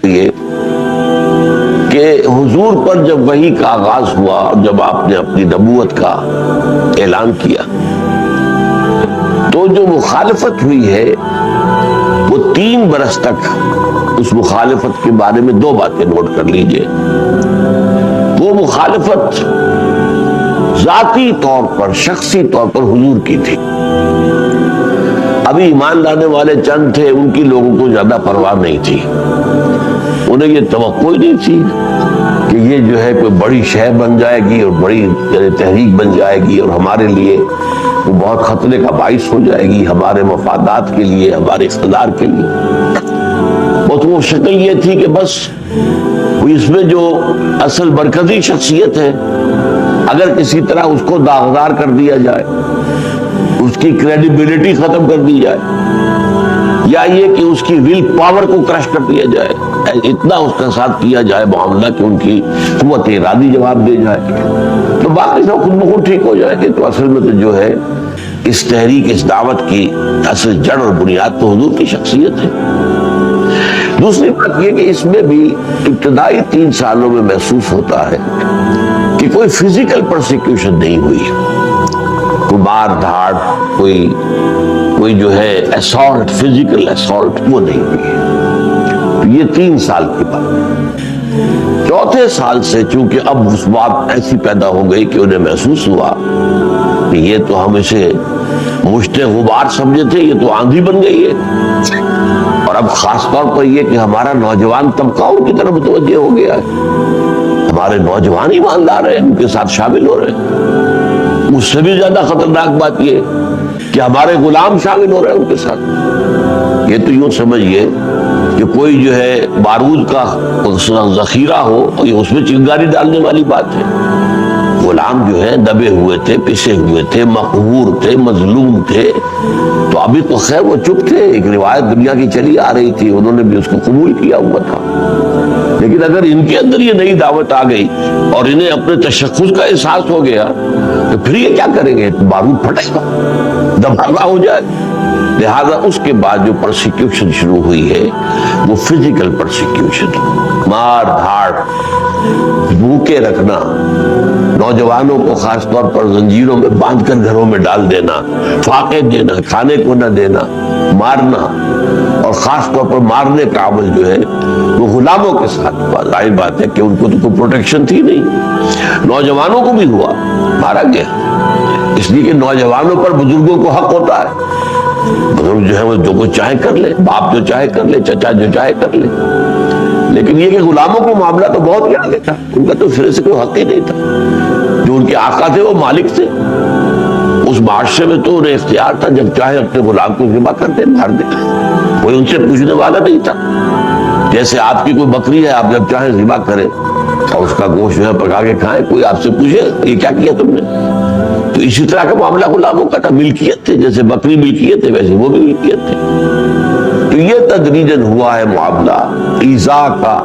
یہ کہ حضور پر جب وحی کا آغاز ہوا اور جب آپ نے اپنی نبوت کا اعلان کیا تو جو مخالفت ہوئی ہے وہ 3 برس تک، اس مخالفت کے بارے میں 2 باتیں نوٹ کر لیجئے. وہ مخالفت ذاتی طور پر، شخصی طور پر حضور کی تھی. ابھی ایمان لانے والے چند تھے، ان کی لوگوں کو زیادہ پرواہ نہیں تھی. انہیں یہ توقع ہی نہیں تھی کہ یہ جو ہے کوئی بڑی شے بن جائے گی اور بڑی تحریک بن جائے گی اور ہمارے لیے وہ بہت خطرے کا باعث ہو جائے گی، ہمارے مفادات کے لیے، ہمارے اقتدار کے لیے. وہ شکل یہ تھی کہ بس اس میں جو اصل مرکزی شخصیت ہے، اگر کسی طرح اس کو داغدار کر دیا جائے، اس کی کریڈیبلٹی ختم کر دی جائے، یا یہ کہ اس کی ول پاور کو کرش کر دیا جائے، اتنا اس کے ساتھ کیا جائے معاملہ کہ ان کی قوت ارادی جواب دے جائے، تو باقی سب خود بخود ٹھیک ہو جائے گے. تو اصل میں تو جو ہے اس تحریک، اس دعوت کی اصل جڑ اور بنیاد تو حضور کی شخصیت ہے. دوسری بات یہ کہ اس میں بھی ابتدائی 3 سالوں میں محسوس ہوتا ہے کہ کوئی فزیکل پرسیکیوشن نہیں ہوئی، کوئی مار دھاڑ، کوئی جو ہے اسالٹ، فزیکل اسالٹ وہ نہیں ہوئی. یہ 3 سال کی بات. 4تھے سال سے چونکہ اب اس بات ایسی پیدا ہو گئی کہ انہیں محسوس ہوا کہ یہ تو ہم اسے مشت غبار سمجھے تھے، یہ تو آندھی بن گئی ہے. اور اب خاص طور پر یہ کہ ہمارا نوجوان طبقہ ان کی طرف متوجہ ہو گیا ہے، ہمارے نوجوان ایماندار ہیں، ان کے ساتھ شامل ہو رہے ہیں. اس سے بھی زیادہ خطرناک بات یہ کہ ہمارے غلام شامل ہو رہے ہیں ان کے ساتھ. یہ تو یوں سمجھئے کہ کوئی جو ہے بارود کا ذخیرہ ہو اور یہ اس میں چنگاری ڈالنے والی بات ہے. غلام جو ہے دبے ہوئے تھے، پسے ہوئے تھے، مقہور تھے، مظلوم تھے. تو ابھی تو خیر وہ چپ تھے، ایک روایت دنیا کی چلی آ رہی تھی، انہوں نے بھی اس کو قبول کیا ہوا تھا. لیکن اگر ان کے اندر یہ نئی دعوت آ گئی اور انہیں اپنے تشخص کا احساس ہو گیا تو پھر یہ کیا کریں گے؟ بارود پھٹے گا، دھماکہ ہو جائے. لہذا اس کے بعد جو پرسیکیوشن شروع ہوئی ہے وہ فزیکل پرسیکیوشن، مار دھاڑ، بھوکے رکھنا، نوجوانوں کو خاص طور پر زنجیروں میں باندھ کر گھروں میں ڈال دینا، فاقے دینا، کھانے کو نہ دینا، مارنا. اور خاص طور پر مارنے کا عمل جو ہے وہ غلاموں کے ساتھ. ظاہر بات ہے کہ ان کو تو کوئی پروٹیکشن تھی نہیں. نوجوانوں کو بھی ہوا، مارا گیا، اس لیے کہ نوجوانوں پر بزرگوں کو حق ہوتا ہے. بزرگ جو ہے وہ جو کچھ چاہے کر لے، باپ جو چاہے کر لے، چچا جو چاہے کر لے. لیکن یہ کہ غلاموں کو معاملہ تو بہت گیا تھا، ان کا تو سرے سے کوئی حق ہی نہیں تھا. جو ان کے آقا تھے وہ مالک تھے. اس معاشرے میں تو انہیں اختیار تھا، جب چاہے اپنے غلام کو ذبح کر دے، مار دے، کوئی ان سے پوچھنے والا نہیں تھا. جیسے آپ کی کوئی بکری ہے، آپ جب چاہے ذبح کریں اور اس کا گوشت جو ہے پکا کے کھائیں، کوئی آپ سے پوچھے یہ کیا کیا تم نے؟ تو اسی طرح کا معاملہ غلاموں کا تھا. ملکیت تھے، جیسے بکری ملکیت ہے ویسے وہ بھی ملکیت تھے. تو یہ تدریجاً ہوا ہے معاملہ ایذا کا،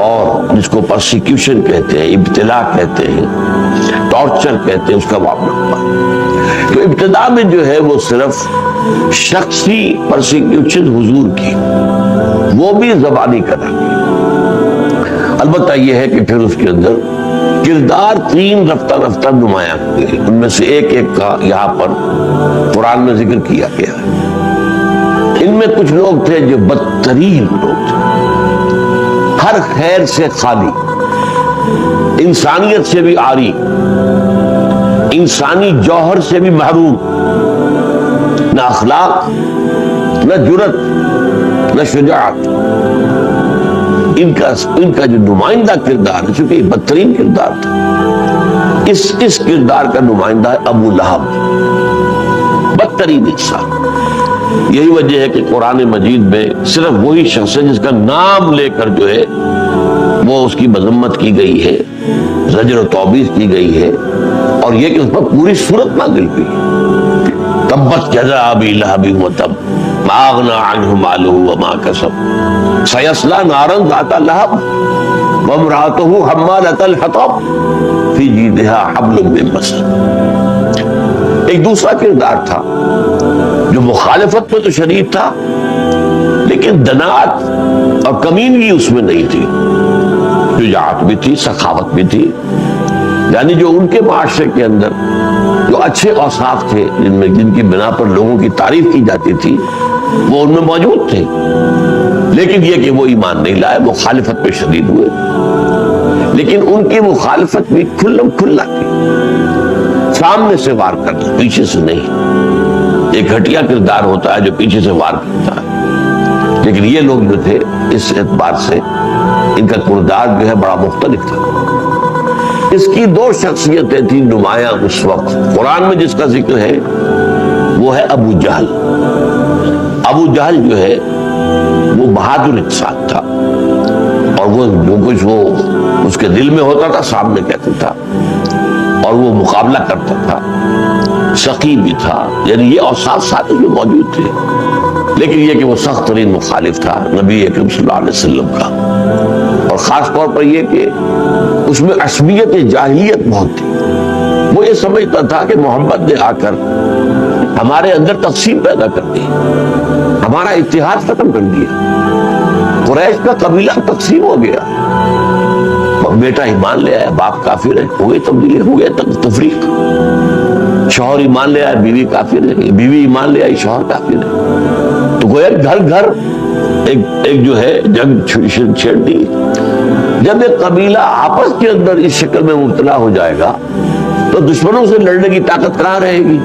اور جس کو پرسیکیوشن کہتے ہیں، ابتلا کہتے ہیں، ٹارچر کہتے ہیں، اس کا معاملہ ہوا. تو ابتدا میں جو ہے وہ صرف شخصی پرسیکیوشن حضور کی، وہ بھی زبانی کرا. البتہ یہ ہے کہ پھر اس کے اندر کردار 3 رفتہ رفتہ نمایاں ہوئے. ان میں سے ایک کا یہاں پر قرآن میں ذکر کیا گیا ہے. ان میں کچھ لوگ تھے جو بدترین لوگ تھے، ہر خیر سے خالی، انسانیت سے بھی عاری، انسانی جوہر سے بھی محروم، نہ اخلاق، نہ جرت، نہ شجاعت. ان کا جو نمائندہ کردار ہے، چونکہ یہ بدترین کردار تھا، اس کردار کا نمائندہ ہے ابو لہب، بدترین انسان. یہی وجہ ہے کہ قرآن مجید میں صرف وہی شخص ہے جس کا نام لے کر جو ہے وہ اس کی مذمت کی گئی ہے، زجر و توبیخ کی گئی ہے، اور یہ کہ اس پر پوری صورت نازل ہوئی. تبت یدا ابی لہب وتب ما اغنی عنہ مالہ وما کسب سیصلی نارا ذات لہب وامرأتہ حمالۃ الحطب فی جیدہا حبل من مسد. ایک دوسرا کردار تھا جو مخالفت میں تو شدید تھا، لیکن دنات اور کمینگی اس میں نہیں تھی، شجاعت بھی تھی، سخاوت بھی تھی. یعنی جو ان کے معاشرے کے اندر جو اچھے اوصاف تھے جن کی بنا پر لوگوں کی تعریف کی جاتی تھی وہ ان میں موجود تھے. لیکن یہ کہ وہ ایمان نہیں لائے، مخالفت پہ شدید ہوئے. لیکن ان کی مخالفت بھی کھلم کھلا تھی، سامنے سے وار کرنا، پیچھے سے نہیں. ایک گھٹیا کردار ہوتا ہے جو پیچھے سے وار کرتا ہے، لیکن یہ لوگ جو تھے اس اعتبار سے ان کا کردار جو ہے بڑا مختلف تھا. اس کی دو شخصیتیں تھیں نمایاں اس وقت. قرآن میں جس کا ذکر ہے وہ ہے ابو جہل. ابو جہل جو ہے وہ بہادر انسان تھا، اور وہ جو کچھ وہ اس کے دل میں ہوتا تھا سامنے کہتا تھا، اور وہ مقابلہ کرتا تھا. سخی بھی تھا، یعنی یہ اوصاف سارے میں موجود تھے. لیکن یہ کہ وہ سخت ترین مخالف تھا نبی اکرم صلی اللہ علیہ وسلم کا، اور خاص طور پر یہ کہ اس میں عصبیت جاہلیت بہت تھی. وہ یہ سمجھتا تھا کہ محمد نے آ کر ہمارے اندر تقسیم پیدا کر دی، ہمارا اتحاد ختم کر دیا. قریش کا قبیلہ تقسیم ہو گیا، بیٹا ایمان لے آیا، باپ کافر ہے، ہو گئی تبدیلی، ہو گیا تفریق. شوہر ایمان لے آیا، بیوی کافر ہے، بیوی ایمان لے آئی، شوہر کافر ہے. تو گویا گھر گھر ایک جو ہے جنگ چھیڑ دی. جب ایک قبیلہ آپس کے اندر اس شکل میں مبتلا ہو جائے گا تو دشمنوں سے لڑنے کی طاقت کہاں رہے گی؟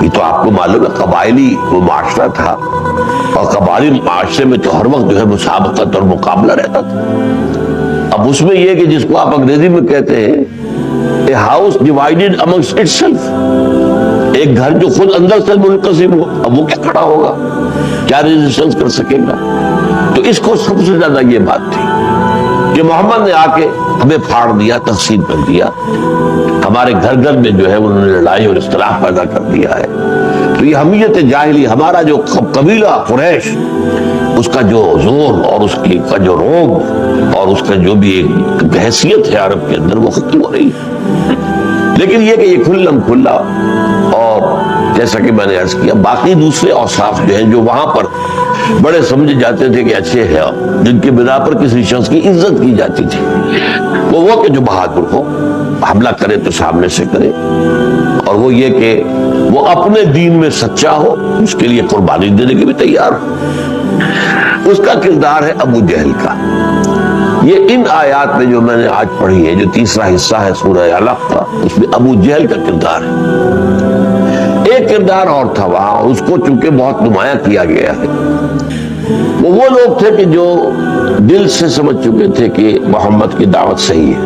یہ تو آپ کو معلوم ہے قبائلی وہ معاشرہ تھا، اور قبائلی معاشرے میں تو ہر وقت جو ہے مسابقت اور مقابلہ رہتا تھا. اب اس میں یہ کہ جس کو آپ انگریزی میں کہتے ہیں a house divided amongst itself، ایک گھر جو خود اندر سے منقسم ہو، اب وہ کیا کھڑا ہوگا، کیا ریزسٹنس کر سکے گا؟ تو اس کو سب سے زیادہ یہ بات تھی کہ محمد نے آ کے ہمیں پھاڑ دیا، تقسیم کر دیا، ہمارے گھر گھر میں جو ہے انہوں نے لڑائی اور اختلاف پیدا کر دیا ہے. تو یہ حمیت جاہلی، ہمارا جو قبیلہ قریش، اس کا جو زور اور اس کی کا جو روب اور اس کا جو بھی ایک حیثیت ہے عرب کے اندر وہ ختم ہو رہی ہے. لیکن یہ کہ یہ کھلم کھلا، اور جیسا کہ میں نے عرض کیا باقی دوسرے اوصاف جو ہیں جو وہاں پر بڑے سمجھے جاتے تھے کہ اچھے ہیں، جن کی بنا پر کسی شخص کی عزت کی جاتی تھی، وہ کہ جو بہادر ہو، حملہ کرے تو سامنے سے کرے، اور وہ یہ کہ وہ اپنے دین میں سچا ہو، اس کے لیے قربانی دینے کے بھی تیار ہو. اس کا کردار ہے ابو جہل کا. یہ ان آیات میں جو میں نے آج پڑھی ہے، جو تیسرا حصہ ہے سورہ علق کا، اس میں ابو جہل کا کردار ہے. ایک کردار اور تھا وہاں، اس کو چونکہ بہت نمایاں کیا گیا ہے. وہ لوگ تھے کہ جو دل سے سمجھ چکے تھے کہ محمد کی دعوت صحیح ہے،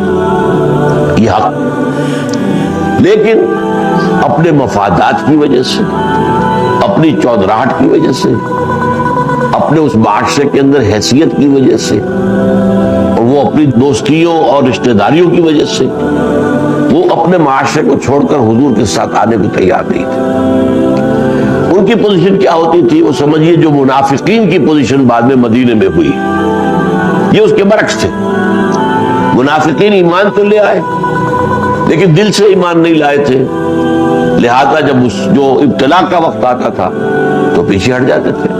یہ حق، لیکن اپنے مفادات کی وجہ سے، اپنی چودراہٹ کی وجہ سے، اپنے اس معاشرے کے اندر حیثیت کی وجہ سے، اور وہ اپنی دوستیوں اور رشتہ داریوں کی وجہ سے وہ اپنے معاشرے کو چھوڑ کر حضور کے ساتھ آنے کو تیار نہیں تھے. ان کی پوزیشن کیا ہوتی تھی؟ وہ سمجھیے جو منافقین کی پوزیشن بعد میں مدینے میں ہوئی، یہ اس کے برعکس تھے. منافقین ایمان تو لے آئے لیکن دل سے ایمان نہیں لائے تھے، لہذا جب جو ابتلا کا وقت آتا تھا تو پیچھے ہٹ جاتے تھے.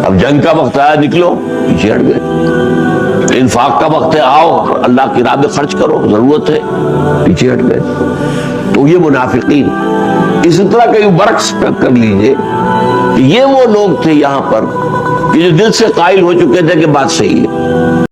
اب جنگ کا وقت آیا، نکلو، پیچھے ہٹ گئے. انفاق کا وقت ہے، آؤ اللہ کی راہ میں خرچ کرو، ضرورت ہے، پیچھے ہٹ گئے. تو یہ منافقین. اسی طرح کئی برعکس کر لیجئے کہ یہ وہ لوگ تھے یہاں پر کہ جو دل سے قائل ہو چکے تھے کہ بات صحیح ہے.